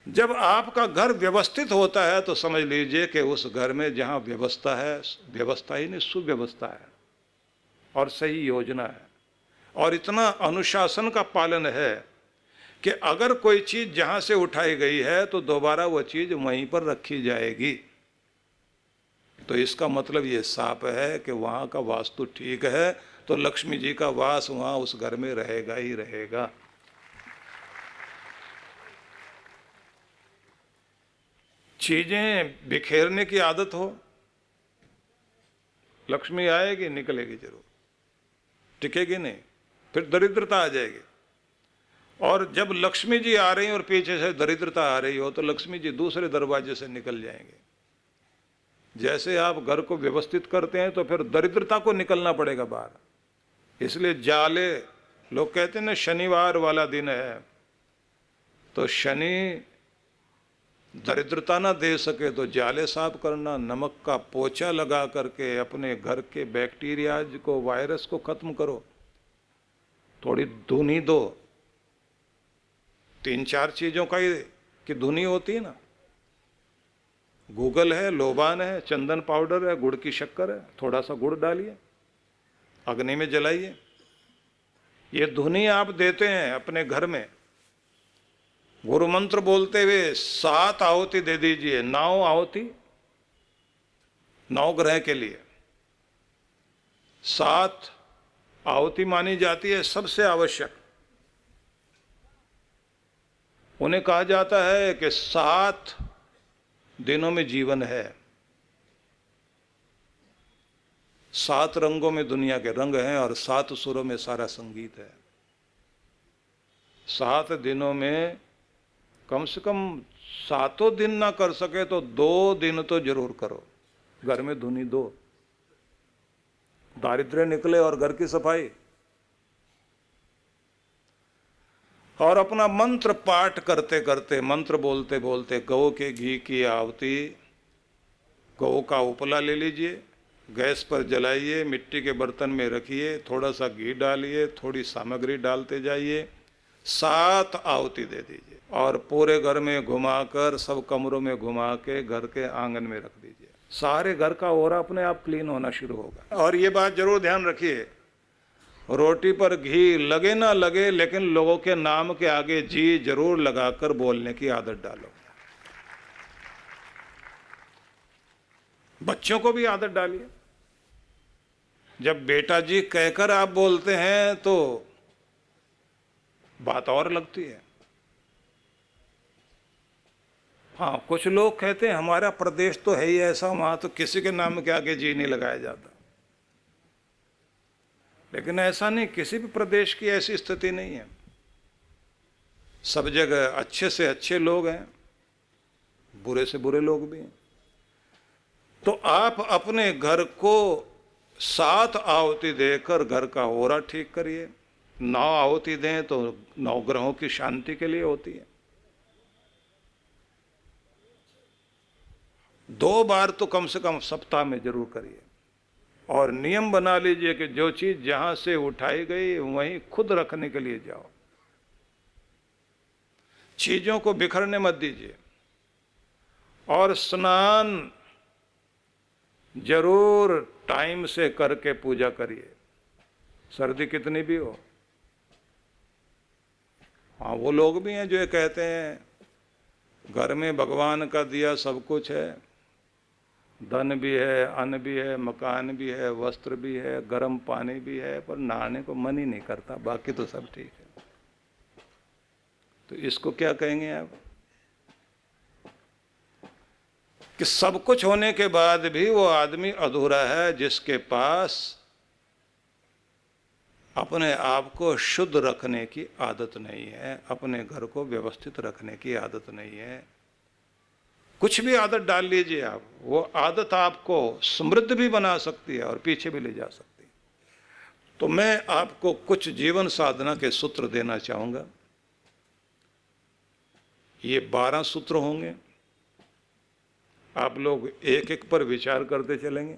जब आपका घर व्यवस्थित होता है तो समझ लीजिए कि उस घर में जहां व्यवस्था है, व्यवस्था ही नहीं सुव्यवस्था है और सही योजना है और इतना अनुशासन का पालन है कि अगर कोई चीज जहां से उठाई गई है तो दोबारा वो चीज वहीं पर रखी जाएगी। तो इसका मतलब ये साफ है कि वहां का वास्तु ठीक है तो लक्ष्मी जी का वास वहां उस घर में रहेगा ही रहेगा। चीजें बिखेरने की आदत हो, लक्ष्मी आएगी निकलेगी जरूर, टिकेगी नहीं, फिर दरिद्रता आ जाएगी। और जब लक्ष्मी जी आ रही और पीछे से दरिद्रता आ रही हो तो लक्ष्मी जी दूसरे दरवाजे से निकल जाएंगे। जैसे आप घर को व्यवस्थित करते हैं तो फिर दरिद्रता को निकलना पड़ेगा बाहर। इसलिए जाले, लोग कहते हैं ना शनिवार वाला दिन है, तो शनि दरिद्रता ना दे सके तो जाले साफ करना, नमक का पोछा लगा करके अपने घर के बैक्टीरिया को, वायरस को खत्म करो, थोड़ी धुनी दो। 3-4 चीजों का ही की धुनी होती है ना, गूगल है, लोबान है, चंदन पाउडर है, गुड़ की शक्कर है, थोड़ा सा गुड़ डालिए, अग्नि में जलाइए। ये धुनी आप देते हैं अपने घर में, गुरु मंत्र बोलते हुए 7 आहुति दे दीजिए, 9 आहुति 9 ग्रह के लिए। 7 आहुति मानी जाती है सबसे आवश्यक। उन्हें कहा जाता है कि 7 दिनों में जीवन है, 7 रंगों में दुनिया के रंग हैं और 7 सुरों में सारा संगीत है। 7 दिनों में कम से कम 7 दिन ना कर सके तो 2 दिन तो जरूर करो, घर में धुनी दो, दारिद्र्य निकले और घर की सफाई। और अपना मंत्र पाठ करते करते, मंत्र बोलते बोलते गौ के घी की आहुति, गौ का उपला ले लीजिए, गैस पर जलाइए, मिट्टी के बर्तन में रखिए, थोड़ा सा घी डालिए, थोड़ी सामग्री डालते जाइए, 7 आहुति दे दीजिए और पूरे घर में घुमाकर, सब कमरों में घुमा के घर के आंगन में रख दीजिए। सारे घर का ओरा अपने आप क्लीन होना शुरू होगा। और ये बात जरूर ध्यान रखिए, रोटी पर घी लगे ना लगे, लेकिन लोगों के नाम के आगे जी जरूर लगाकर बोलने की आदत डालो। बच्चों को भी आदत डालिए। जब बेटा जी कहकर आप बोलते हैं तो बात और लगती है। हाँ, कुछ लोग कहते हैं हमारा प्रदेश तो है ही ऐसा, वहां तो किसी के नाम के आगे जी नहीं लगाया जाता। लेकिन ऐसा नहीं, किसी भी प्रदेश की ऐसी स्थिति नहीं है। सब जगह अच्छे से अच्छे लोग हैं, बुरे से बुरे लोग भी हैं। तो आप अपने घर को 7 आहुति देकर घर का ओरा ठीक करिए। 9 आहुति दें तो 9 ग्रहों की शांति के लिए होती है। 2 बार तो कम से कम सप्ताह में जरूर करिए। और नियम बना लीजिए कि जो चीज जहां से उठाई गई वहीं खुद रखने के लिए जाओ, चीजों को बिखरने मत दीजिए। और स्नान जरूर टाइम से करके पूजा करिए, सर्दी कितनी भी हो। हाँ, वो लोग भी हैं जो ये कहते हैं घर में भगवान का दिया सब कुछ है, धन भी है, अन्न भी है, मकान भी है, वस्त्र भी है, गर्म पानी भी है, पर नहाने को मन ही नहीं करता, बाकी तो सब ठीक है। तो इसको क्या कहेंगे आप कि सब कुछ होने के बाद भी वो आदमी अधूरा है जिसके पास अपने आप को शुद्ध रखने की आदत नहीं है, अपने घर को व्यवस्थित रखने की आदत नहीं है। कुछ भी आदत डाल लीजिए आप, वो आदत आपको समृद्ध भी बना सकती है और पीछे भी ले जा सकती है। तो मैं आपको कुछ जीवन साधना के सूत्र देना चाहूंगा। ये 12 सूत्र होंगे, आप लोग एक एक पर विचार करते चलेंगे।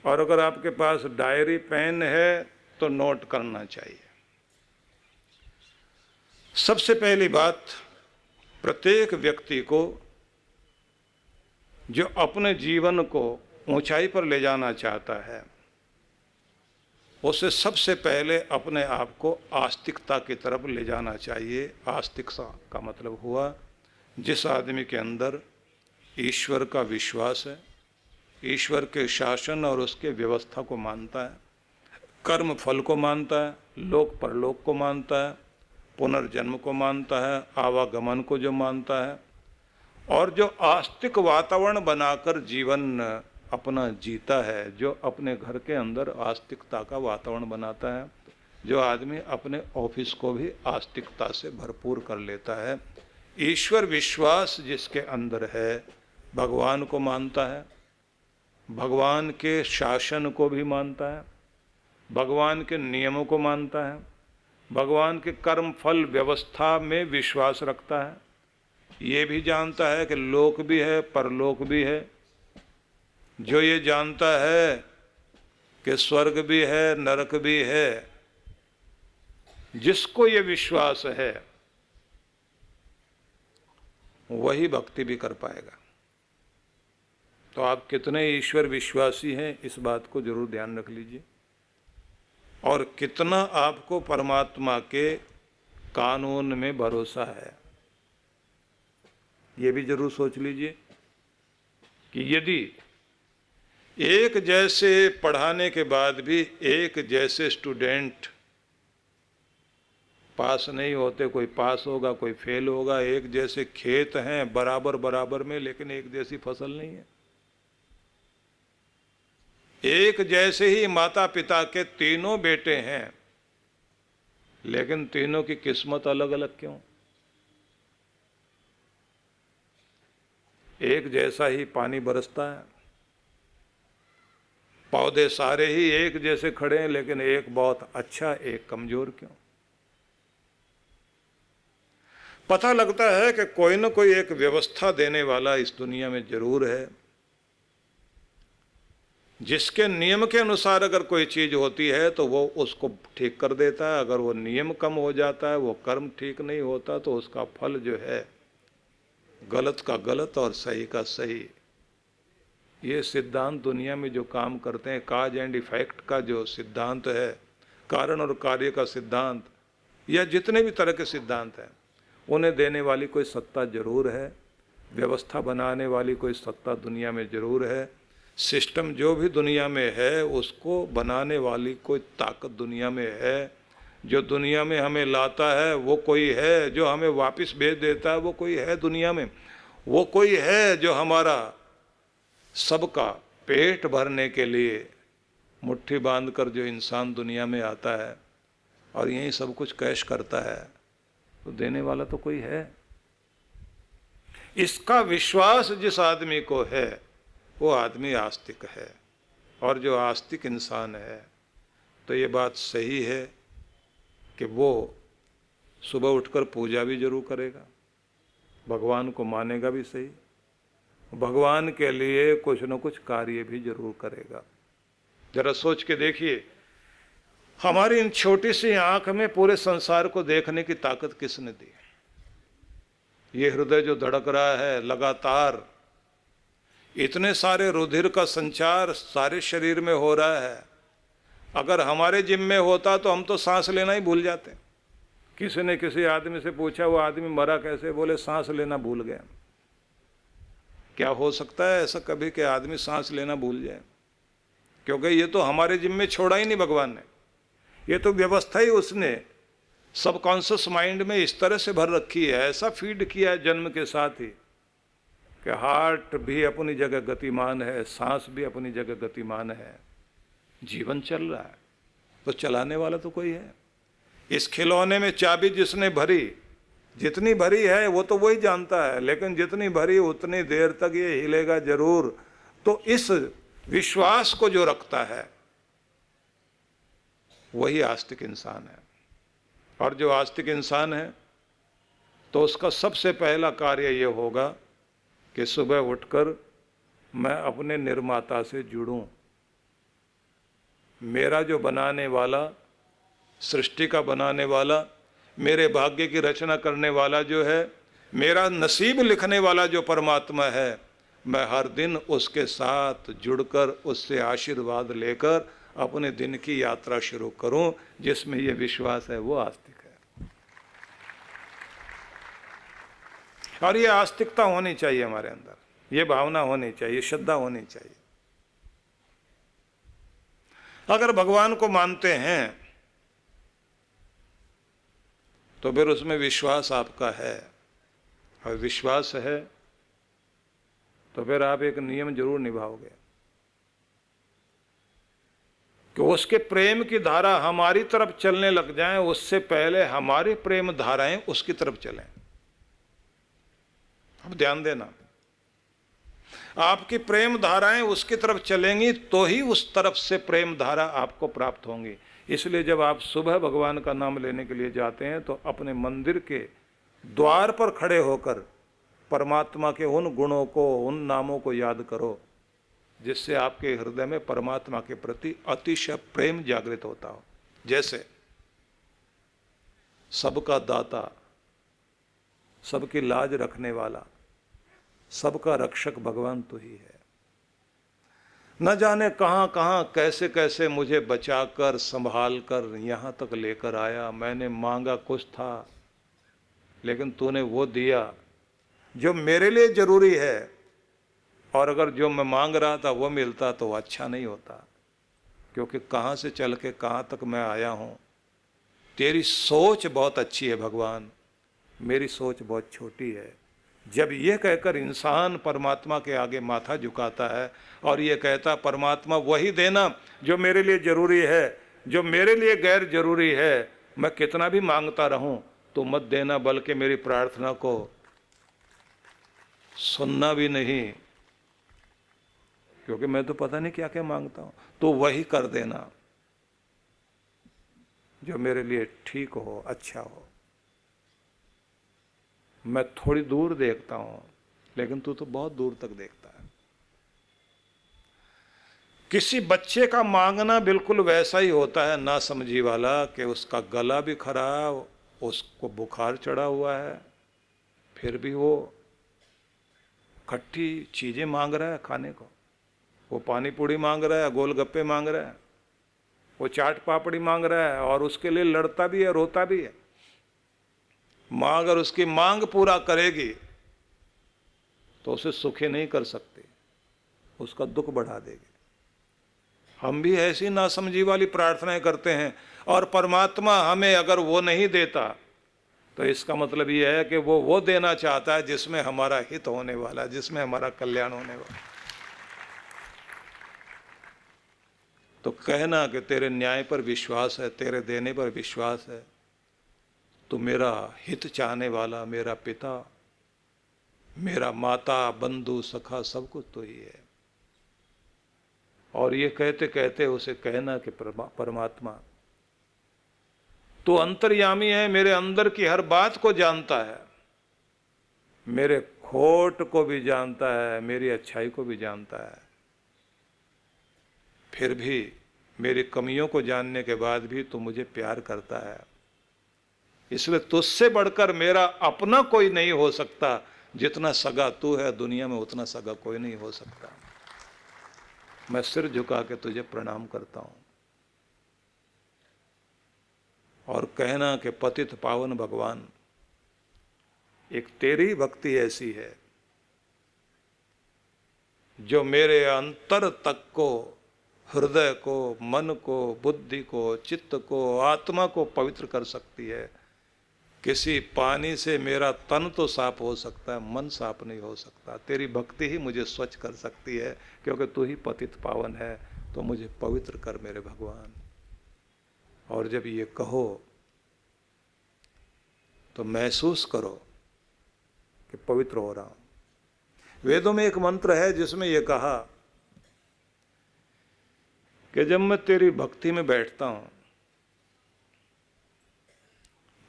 और अगर आपके पास डायरी पेन है तो नोट करना चाहिए। सबसे पहली बात, प्रत्येक व्यक्ति को जो अपने जीवन को ऊंचाई पर ले जाना चाहता है, उसे सबसे पहले अपने आप को आस्तिकता की तरफ ले जाना चाहिए। आस्तिकता का मतलब हुआ जिस आदमी के अंदर ईश्वर का विश्वास है, ईश्वर के शासन और उसके व्यवस्था को मानता है, कर्म फल को मानता है, लोक परलोक को मानता है, पुनर्जन्म को मानता है, आवागमन को जो मानता है, और जो आस्तिक वातावरण बनाकर जीवन अपना जीता है, जो अपने घर के अंदर आस्तिकता का वातावरण बनाता है, जो आदमी अपने ऑफिस को भी आस्तिकता से भरपूर कर लेता है, ईश्वर विश्वास जिसके अंदर है, भगवान को मानता है, भगवान के शासन को भी मानता है, भगवान के नियमों को मानता है, भगवान के कर्म फल व्यवस्था में विश्वास रखता है, ये भी जानता है कि लोक भी है, परलोक भी है, जो ये जानता है कि स्वर्ग भी है, नरक भी है, जिसको ये विश्वास है वही भक्ति भी कर पाएगा। तो आप कितने ईश्वर विश्वासी हैं, इस बात को जरूर ध्यान रख लीजिए, और कितना आपको परमात्मा के कानून में भरोसा है, ये भी जरूर सोच लीजिए कि यदि एक जैसे पढ़ाने के बाद भी एक जैसे स्टूडेंट पास नहीं होते, कोई पास होगा कोई फेल होगा, एक जैसे खेत हैं बराबर बराबर में लेकिन एक जैसी फसल नहीं है, एक जैसे ही माता पिता के तीनों बेटे हैं लेकिन तीनों की किस्मत अलग अलग क्यों? एक जैसा ही पानी बरसता है, पौधे सारे ही एक जैसे खड़े हैं लेकिन एक बहुत अच्छा एक कमजोर क्यों? पता लगता है कि कोई न कोई एक व्यवस्था देने वाला इस दुनिया में जरूर है, जिसके नियम के अनुसार अगर कोई चीज होती है तो वो उसको ठीक कर देता है, अगर वो नियम कम हो जाता है, वो कर्म ठीक नहीं होता तो उसका फल जो है गलत का गलत और सही का सही। ये सिद्धांत दुनिया में जो काम करते हैं, काज एंड इफेक्ट का जो सिद्धांत है, कारण और कार्य का सिद्धांत, या जितने भी तरह के सिद्धांत हैं, उन्हें देने वाली कोई सत्ता जरूर है, व्यवस्था बनाने वाली कोई सत्ता दुनिया में जरूर है, सिस्टम जो भी दुनिया में है उसको बनाने वाली कोई ताकत दुनिया में है, जो दुनिया में हमें लाता है वो कोई है, जो हमें वापस भेज देता है वो कोई है दुनिया में, वो कोई है जो हमारा सबका पेट भरने के लिए मुट्ठी बांधकर जो इंसान दुनिया में आता है और यही सब कुछ कैश करता है, तो देने वाला तो कोई है। इसका विश्वास जिस आदमी को है वो आदमी आस्तिक है, और जो आस्तिक इंसान है तो ये बात सही है कि वो सुबह उठकर पूजा भी जरूर करेगा, भगवान को मानेगा भी सही, भगवान के लिए कुछ न कुछ कार्य भी जरूर करेगा। जरा सोच के देखिए, हमारी इन छोटी सी आंख में पूरे संसार को देखने की ताकत किसने दी? ये हृदय जो धड़क रहा है लगातार, इतने सारे रुधिर का संचार सारे शरीर में हो रहा है, अगर हमारे जिम्मे में होता तो हम तो सांस लेना ही भूल जाते। किसी ने किसी आदमी से पूछा वो आदमी मरा कैसे? बोले सांस लेना भूल गया। क्या हो सकता है ऐसा कभी कि आदमी सांस लेना भूल जाए? क्योंकि ये तो हमारे जिम्मे छोड़ा ही नहीं भगवान ने, ये तो व्यवस्था ही उसने सबकॉन्शियस माइंड में इस तरह से भर रखी है, ऐसा फीड किया है जन्म के साथ ही कि हार्ट भी अपनी जगह गतिमान है, सांस भी अपनी जगह गतिमान है, जीवन चल रहा है, तो चलाने वाला तो कोई है। इस खिलौने में चाबी जिसने भरी, जितनी भरी है वो तो वही जानता है, लेकिन जितनी भरी उतनी देर तक ये हिलेगा जरूर। तो इस विश्वास को जो रखता है वही आस्तिक इंसान है, और जो आस्तिक इंसान है तो उसका सबसे पहला कार्य ये होगा कि सुबह उठकर मैं अपने निर्माता से जुड़ूं। मेरा जो बनाने वाला, सृष्टि का बनाने वाला, मेरे भाग्य की रचना करने वाला जो है, मेरा नसीब लिखने वाला जो परमात्मा है, मैं हर दिन उसके साथ जुड़कर उससे आशीर्वाद लेकर अपने दिन की यात्रा शुरू करूं। जिसमें ये विश्वास है वो आस्तिक है। और ये आस्तिकता होनी चाहिए हमारे अंदर, ये भावना होनी चाहिए, श्रद्धा होनी चाहिए। अगर भगवान को मानते हैं तो फिर उसमें विश्वास आपका है, और विश्वास है तो फिर आप एक नियम जरूर निभाओगे कि उसके प्रेम की धारा हमारी तरफ चलने लग जाए, उससे पहले हमारी प्रेम धाराएं उसकी तरफ चलें। अब ध्यान देना, आपकी प्रेम धाराएं उसकी तरफ चलेंगी तो ही उस तरफ से प्रेम धारा आपको प्राप्त होंगी। इसलिए जब आप सुबह भगवान का नाम लेने के लिए जाते हैं तो अपने मंदिर के द्वार पर खड़े होकर परमात्मा के उन गुणों को, उन नामों को याद करो जिससे आपके हृदय में परमात्मा के प्रति अतिशय प्रेम जागृत होता हो। जैसे सबका दाता, सबकी लाज रखने वाला, सबका रक्षक भगवान तू ही है। न जाने कहां कहां कैसे कैसे मुझे बचाकर संभाल कर यहां तक लेकर आया। मैंने मांगा कुछ था लेकिन तूने वो दिया जो मेरे लिए जरूरी है, और अगर जो मैं मांग रहा था वो मिलता तो अच्छा नहीं होता, क्योंकि कहां से चल के कहां तक मैं आया हूं। तेरी सोच बहुत अच्छी है भगवान, मेरी सोच बहुत छोटी है। जब ये कहकर इंसान परमात्मा के आगे माथा झुकाता है और ये कहता परमात्मा वही देना जो मेरे लिए जरूरी है, जो मेरे लिए गैर जरूरी है, मैं कितना भी मांगता रहूं तो मत देना, बल्कि मेरी प्रार्थना को सुनना भी नहीं, क्योंकि मैं तो पता नहीं क्या क्या मांगता हूं, तो वही कर देना जो मेरे लिए ठीक हो, अच्छा हो। मैं थोड़ी दूर देखता हूं लेकिन तू तो बहुत दूर तक देखता है। किसी बच्चे का मांगना बिल्कुल वैसा ही होता है ना समझी वाला, कि उसका गला भी खराब, उसको बुखार चढ़ा हुआ है, फिर भी वो खट्टी चीजें मांग रहा है खाने को। वो पानी पूड़ी मांग रहा है, गोलगप्पे मांग रहा है, वो चाट पापड़ी मांग रहा है, और उसके लिए लड़ता भी है, रोता भी है। मां अगर उसकी मांग पूरा करेगी तो उसे सुखी नहीं कर सकती, उसका दुख बढ़ा देगी। हम भी ऐसी नासमझी वाली प्रार्थनाएं करते हैं, और परमात्मा हमें अगर वो नहीं देता तो इसका मतलब ये है कि वो देना चाहता है जिसमें हमारा हित होने वाला है, जिसमें हमारा कल्याण होने वाला है। तो कहना कि तेरे न्याय पर विश्वास है, तेरे देने पर विश्वास है, तो मेरा हित चाहने वाला, मेरा पिता, मेरा माता, बंधु, सखा, सब कुछ तो ही है। और ये कहते कहते उसे कहना कि परमात्मा तू अंतर्यामी है, मेरे अंदर की हर बात को जानता है, मेरे खोट को भी जानता है, मेरी अच्छाई को भी जानता है, फिर भी मेरी कमियों को जानने के बाद भी तू मुझे प्यार करता है। इसलिए तुझसे बढ़कर मेरा अपना कोई नहीं हो सकता। जितना सगा तू है दुनिया में, उतना सगा कोई नहीं हो सकता। मैं सिर झुका के तुझे प्रणाम करता हूं। और कहना कि पतित पावन भगवान, एक तेरी भक्ति ऐसी है जो मेरे अंतर तक को, हृदय को, मन को, बुद्धि को, चित्त को, आत्मा को पवित्र कर सकती है। किसी पानी से मेरा तन तो साफ हो सकता है, मन साफ नहीं हो सकता। तेरी भक्ति ही मुझे स्वच्छ कर सकती है, क्योंकि तू ही पतित पावन है। तो मुझे पवित्र कर मेरे भगवान। और जब ये कहो तो महसूस करो कि पवित्र हो रहा हूं। वेदों में एक मंत्र है जिसमें यह कहा कि जब मैं तेरी भक्ति में बैठता हूं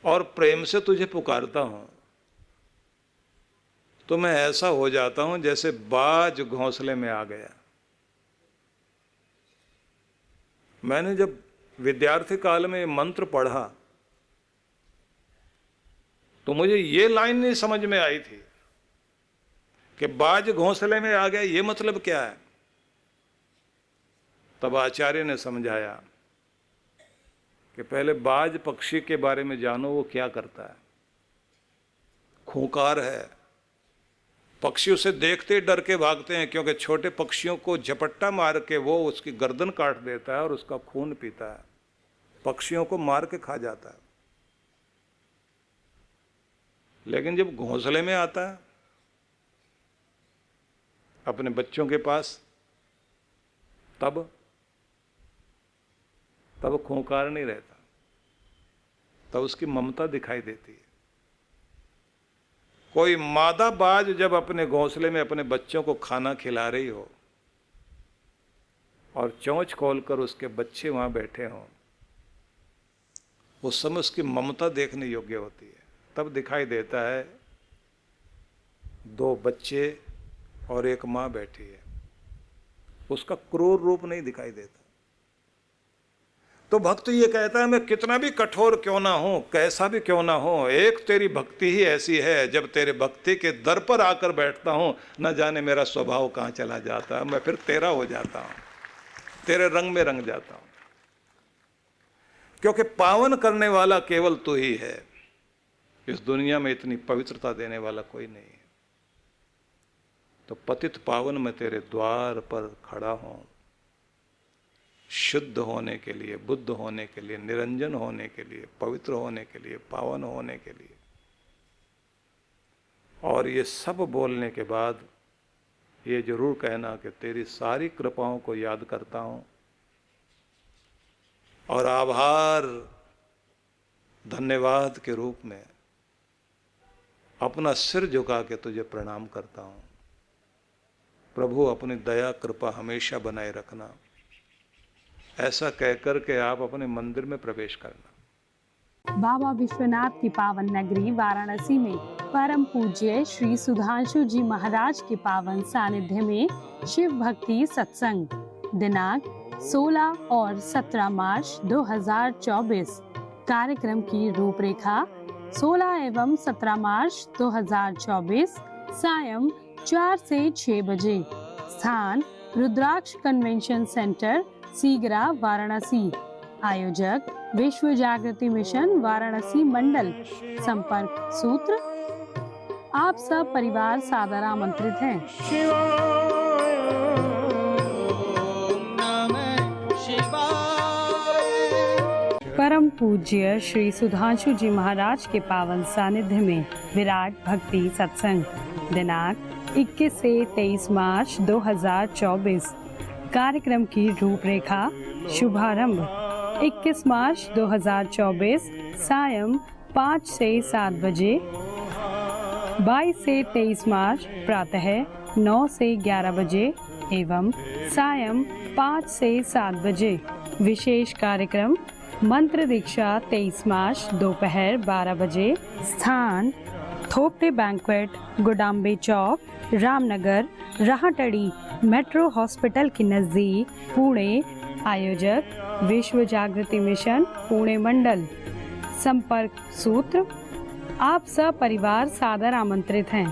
और प्रेम से तुझे पुकारता हूं तो मैं ऐसा हो जाता हूं जैसे बाज घोंसले में आ गया। मैंने जब विद्यार्थी काल में मंत्र पढ़ा तो मुझे ये लाइन नहीं समझ में आई थी कि बाज घोंसले में आ गया, ये मतलब क्या है। तब आचार्य ने समझाया कि पहले बाज पक्षी के बारे में जानो, वो क्या करता है। खूंखार है, पक्षी उसे देखते ही डर के भागते हैं, क्योंकि छोटे पक्षियों को झपट्टा मार के वो उसकी गर्दन काट देता है और उसका खून पीता है, पक्षियों को मार के खा जाता है। लेकिन जब घोंसले में आता है अपने बच्चों के पास, तब खूंखार नहीं रहता, तब उसकी ममता दिखाई देती है। कोई मादा बाज जब अपने घोंसले में अपने बच्चों को खाना खिला रही हो और चोंच खोलकर उसके बच्चे वहां बैठे हों, उस समय उसकी ममता देखने योग्य होती है। तब दिखाई देता है दो बच्चे और एक मां बैठी है, उसका क्रूर रूप नहीं दिखाई देता। तो भक्त ये कहता है, मैं कितना भी कठोर क्यों ना हूं, कैसा भी क्यों ना हो, एक तेरी भक्ति ही ऐसी है, जब तेरे भक्ति के दर पर आकर बैठता हूं, न जाने मेरा स्वभाव कहां चला जाता है, मैं फिर तेरा हो जाता हूं, तेरे रंग में रंग जाता हूं। क्योंकि पावन करने वाला केवल तू ही है, इस दुनिया में इतनी पवित्रता देने वाला कोई नहीं है। तो पतित पावन मैं तेरे द्वार पर खड़ा हूं, शुद्ध होने के लिए, बुद्ध होने के लिए, निरंजन होने के लिए, पवित्र होने के लिए, पावन होने के लिए। और ये सब बोलने के बाद ये जरूर कहना कि तेरी सारी कृपाओं को याद करता हूं और आभार धन्यवाद के रूप में अपना सिर झुका के तुझे प्रणाम करता हूं। प्रभु अपनी दया कृपा हमेशा बनाए रखना, ऐसा कहकर के आप अपने मंदिर में प्रवेश करना। बाबा विश्वनाथ की पावन नगरी वाराणसी में परम पूज्य श्री सुधांशु जी महाराज के पावन सानिध्य में शिव भक्ति सत्संग दिनांक 16 और 17 मार्च 2024। कार्यक्रम की रूपरेखा 16 एवं 17 मार्च 2024 सायं 4 से 6 बजे। स्थान रुद्राक्ष कन्वेंशन सेंटर, सीगरा, वाराणसी। आयोजक विश्व जागृति मिशन वाराणसी मंडल। संपर्क सूत्र आप सब परिवार सादर आमंत्रित हैं। परम पूज्य श्री सुधांशु जी महाराज के पावन सानिध्य में विराट भक्ति सत्संग दिनांक 21 से 23 मार्च 2024। कार्यक्रम की रूपरेखा शुभारंभ 21 मार्च 2024 सायं 5 से 7 बजे। 22 से 23 मार्च प्रातः 9 से 11 बजे एवं सायं 5 से 7 बजे। विशेष कार्यक्रम मंत्र दीक्षा 23 मार्च दोपहर 12 बजे। स्थान थोपटे बैंक्वेट, गुडाम्बे चौक, रामनगर, राहटड़ी, मेट्रो हॉस्पिटल के नजदीक, पुणे। आयोजक विश्व जागृति मिशन पुणे मंडल। संपर्क सूत्र आप सब परिवार सादर आमंत्रित हैं।